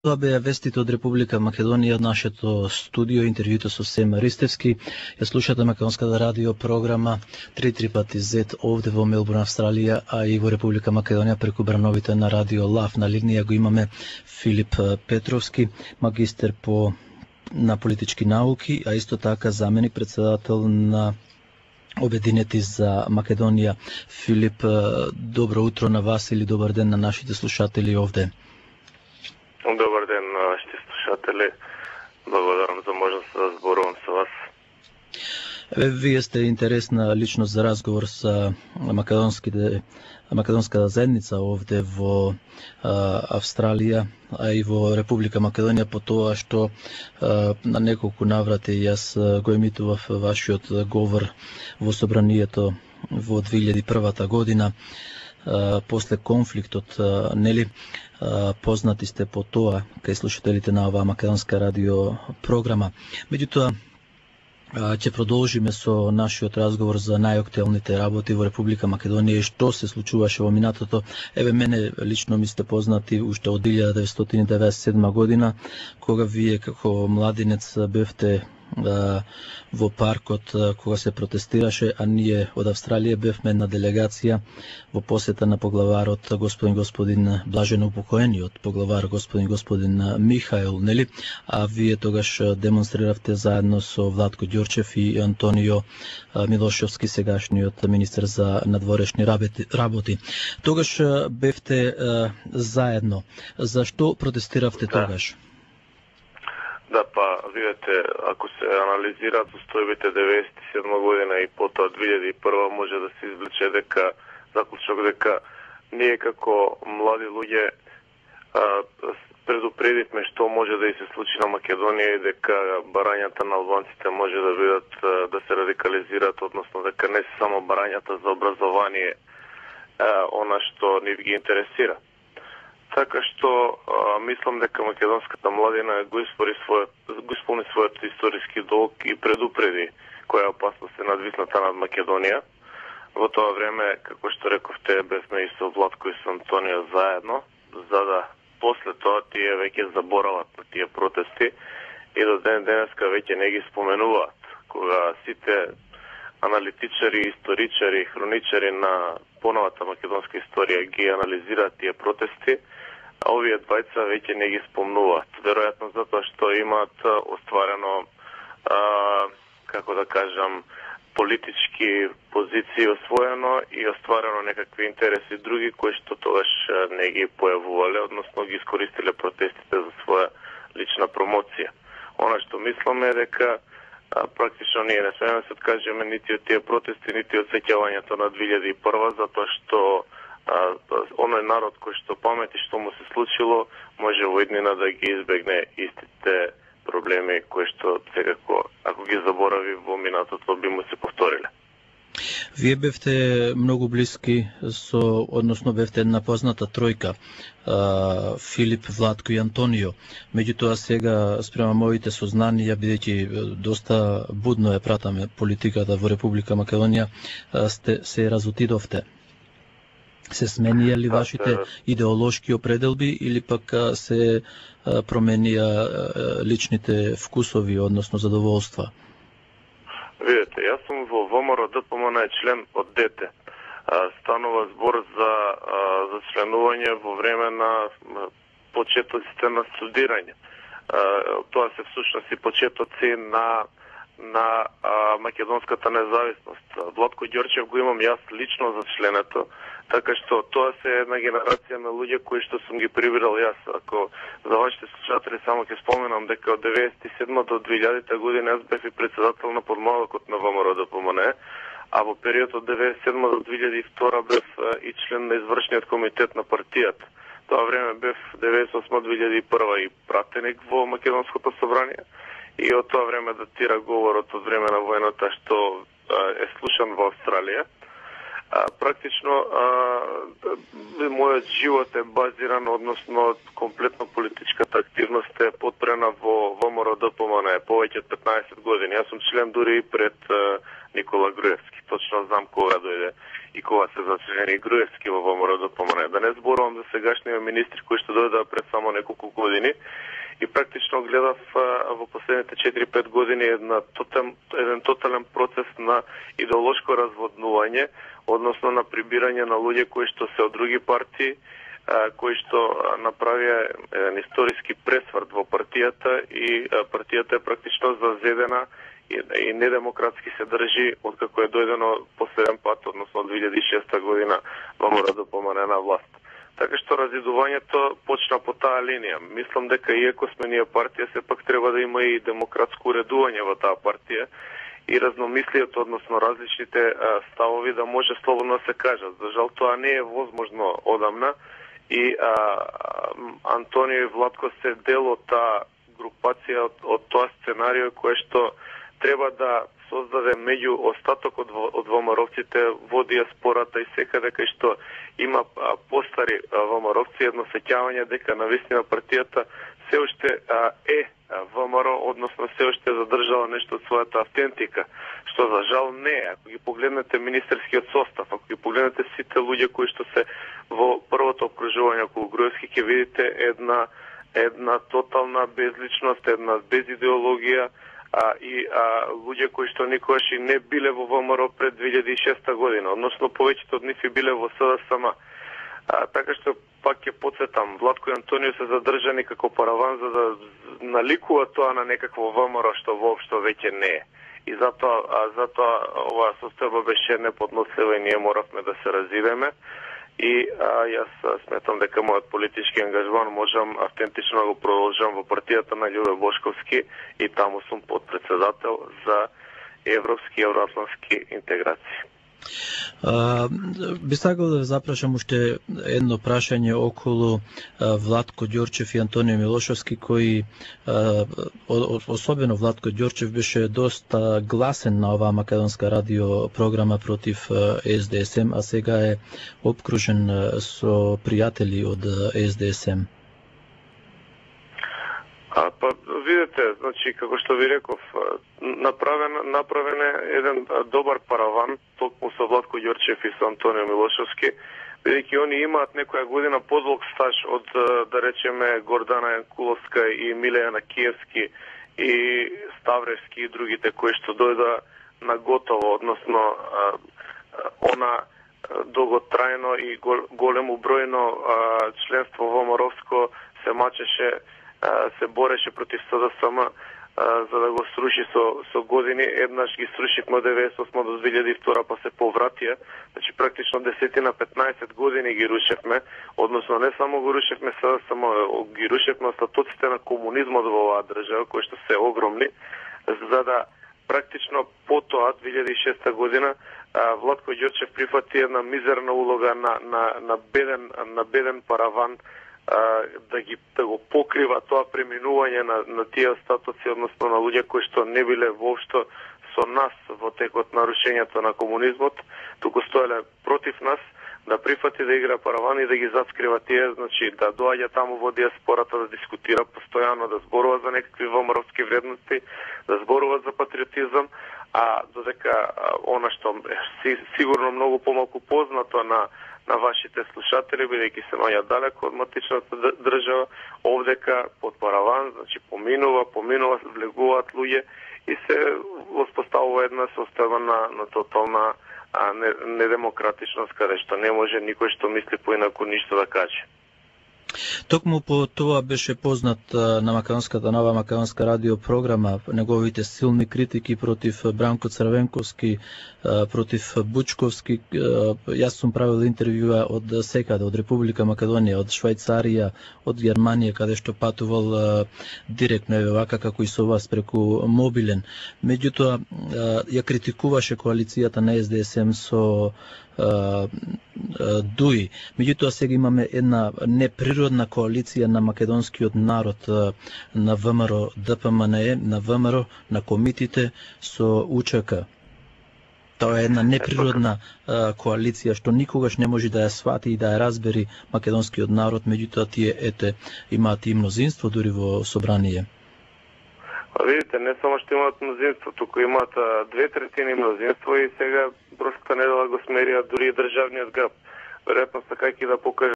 Тоа беа вестите од Република Македонија од нашето студио, интервјуто со Сема Ристевски. Ја слушате македонската радио програма 3 пати Z овде во Мелбурн, Австралија, а и во Република Македонија преку брановите на радио Лав. На линија го имаме Филип Петровски, магистер на политички науки, а исто така заменик председател на Обединети за Македонија. Филип, добро утро на вас или добар ден на нашите слушатели овде. Добар ден на вашите слушатели. Благодарам за можност да зборувам со вас. Вие сте интересна личност за разговор со македонската заедница овде во Австралија, а и во Република Македонија, по тоа што на неколку наврати јас го емитував вашиот говор во собранието во 2001 година, после конфликтот, нели? Познати сте по тоа кај слушателите на оваа македонска радио програма. Меѓутоа, ќе продолжиме со нашиот разговор за најактуелните работи во Република Македонија и што се случуваше во минатото. Мене лично ми сте познати уште од 1997 година, кога вие како младинец бевте во паркот кога се протестираше, а ние од Австралија бевме на делегација во посета на поглаварот господин блажено упокоениот поглавар господин Михаил, нели? А вие тогаш демонстриравте заедно со Владко Ѓорчев и Антонио Милошевски, сегашниот министер за надворешни работи. Тогаш бевте заедно. Зашто протестиравте тогаш? Да, видите, ако се анализираат состојбите 97 година и потоа 2001, може да се извлече дека заклучок дека ние како млади луѓе предупредивме што може да и се случи на Македонија и дека барањата на албанците може да бидат да се радикализираат, односно дека не се само барањата за образование она што ни ги интересира. Така што мислам дека македонската младина го исполни својот историски долг и предупреди која опасност е надвисната над Македонија. Во тоа време, како што рековте, бевме и со Владко и со Антонио заедно, за да после тоа тие веќе заборават на тие протести и до ден денеска веќе не ги споменуваат. Кога сите аналитичари, историчари, хроничари на поновата македонска историја ги анализираат тие протести, а овие двајца веќе не ги спомнуваат. Веројатно затоа што имаат остварено, како да кажам, политички позиции освоено и остварено некакви интереси други кои што тогаш не ги појавувале, односно ги искористиле протестите за своја лична промоција. Она што мислам е дека практично ние не смееме да се откажеме нити од тие протести, нити од сеќавањето на 2001, затоа што оној народ кој што памети што му се случило, може во иднина да ги избегне истите проблеми кои што секако, ако ги заборави во минатото, би му се повториле. Вие бевте многу блиски односно бевте една позната тројка, Филип, Владко и Антонио. Меѓутоа сега, спрема моите сознанија, бидејќи доста будно ја пратаме политиката во Република Македонија, се разотидовте. Се сменија ли вашите идеолошки определби или пак се променија личните вкусови, односно задоволства? Видете, јас сум во ВМРО ДПМН член од дете. Станува збор за членување во време на почетоците на студирање. Тоа се всушност и почетоци на македонската независност. Владко Ѓорчев го имам јас лично за членето, така што тоа се една генерација на луѓе кои што сум ги прибирал јас. Ако за вашите слушатели само ќе споменам дека од 1997 до 2000 година јас бев и председател на подмалокот на ВМРО ДПМН, а во период од 1997 до 2002 бев и член на извршниот комитет на партијата. Тоа време бев 1998-2001 и пратеник во Македонското собрание. И од тоа време датира говорот од време на војната што е слушан во Австралија. Практично, мојот живот е базиран, односно комплетно политичката активност е подпрена во ВМРО ДПМН повеќе од 15 години. Јас сум член дури и пред Никола Груевски. Точно знам кога дојде и кога се зачлени Груевски во ВМРО ДПМН. Да не зборувам за сегашните министри кои што дојдоа пред само неколку години, и практично гледав во последните 4-5 години еден тотален процес на идеолошко разводнување, односно на прибирање на луѓе кои што се од други партии, кои што направија еден историски пресврт во партијата и партијата е практично зазедена и недемократски се држи откако е дојдено последен пат, односно 2006 година ВМРО да помане на власт. Така што разидувањето почна по таа линија. Мислам дека иако сме ние партија, сепак треба да има и демократско уредување во таа партија и разномислието, односно различните ставови да може слободно да се кажат. За жал тоа не е возможно одамна и Антонио и Владко се дел од таа групација, од тоа сценарио кое што треба да создаде меѓу остатокот од ВМРО-вците во диаспората и секаде кај што има постари ВМРО-вци едно сеќавање дека навистина партијата се уште е ВМРО, односно се уште задржала нешто од својата автентика, што за жал не е. Ако ги погледнете министерскиот состав, ако ги погледнете сите луѓе кои што се во првото окружување околу Груевски, ќе видите една тотална безличност, една без идеологија, и луѓе кои што никогаш и не биле во ВМРО пред 2006 година, односно повеќето од нив и биле во СДСМ. Така што пак ќе подсетам, Владко и Антонио се задржани како параван за да наликува тоа на некакво ВМРО што воопшто веќе не е. И затоа оваа состојба беше неподнослива и ние моравме да се разидеме. И јас сметам дека мојот политички ангажман можам автентично да го продолжам во партијата на Љубе Бошковски и таму сум подпредседател за европски и евроатлантски интеграции. Би сакал да ве запрашам уште едно прашање околу Владко Ѓорчев и Антонио Милошовски, кои, особено Владко Ѓорчев, беше доста гласен на оваа македонска радио програма против СДСМ, а сега е обкружен со пријатели од СДСМ. Па видите, значи како што ви реков, направен е еден добар параван токму со Владко Ѓорчев и со Антонио Милошовски, бидејќи они имаат некоја година подолг стаж од, да речеме, Гордана Јанкуловска и Милејана Киевски и Ставревски и другите кои што дојда на готово, односно она долготрајно и големо бројно членство во ВМРО-вско се мачеше, се бореше против СДСМ за да го сруши со години. Еднаш ги срушивме од 98 до 2002, па се повратија. Значи практично 10-15 години ги рушевме, односно не само го рушевме СДСМ, ги рушевме остатоците на комунизмот во оваа држава, кои што се огромни, за да практично потоа 2006 година Владко Ѓорчев прифати една мизерна улога на беден параван да го покрива тоа преминување на тие остатоци, односно на луѓе кои што не биле воопшто со нас во текот на рушењето на комунизмот, туку стоеле против нас, да прифати да игра параван и да ги заскрива тие, значи да доаѓа таму во диаспората да дискутира постојано, да зборува за некакви ВМРО-вски вредности, да зборува за патриотизам, а додека она што сигурно многу помалку познато на вашите слушатели, бидејќи се наоѓа далеко од матичната држава, овдека под параван, значи поминува, влегуваат луѓе и се воспоставува една состојба на тотална недемократичност, каде што не може никој што мисли поинаку ништо да каже. Токму по тоа беше познат на нова македонска радио програма неговите силни критики против Бранко Црвенковски, против Бучковски. Јас сум правил интервјуа од секаде, од Република Македонија, од Швајцарија, од Германија, каде што патувал директно вака како и со вас преку мобилен. Меѓутоа ја критикуваше коалицијата на СДСМ со ДУИ. Меѓутоа сега имаме една неприродна коалиција на македонскиот народ, на ВМРО, ДПМНЕ, на ВМРО, на комитите со УЧК. Тоа е една неприродна коалиција што никогаш не може да ја свати и да ја разбери македонскиот народ, меѓутоа тие имаат и мнозинство дури во собрание. Видите, не само што имаат мнозинство, туку имаат 2/3 мнозинство и сега прошлата недела го смерија дури и државниот граб. Веројатно сакајќи да покаже